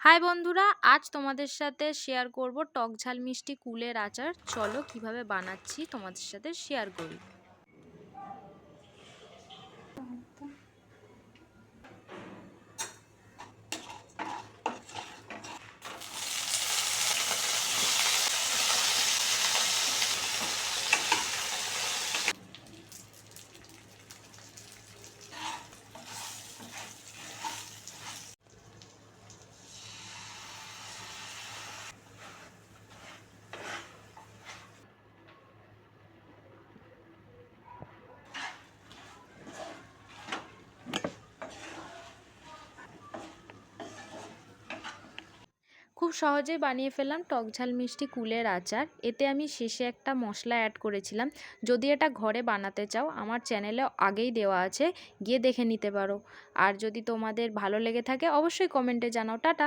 High বন্ধুরা, আজ তোমাদের সাথে শেয়ার করব টক ঝাল মিষ্টি কুলের আচার। চলো কিভাবে বানাচ্ছি তোমাদের সাথে শেয়ার করি। খুব সহজেই বানিয়ে ফেললাম টক ঝাল মিষ্টি কুলের আচার। এতে আমি শেষে একটা মশলা অ্যাড করেছিলাম। যদি এটা ঘরে বানাতে চাও আমার চ্যানেলে আগেই দেওয়া আছে, গিয়ে দেখে নিতে পারো। আর যদি তোমাদের ভালো লেগে থাকে অবশ্যই কমেন্টে জানাও। টাটা।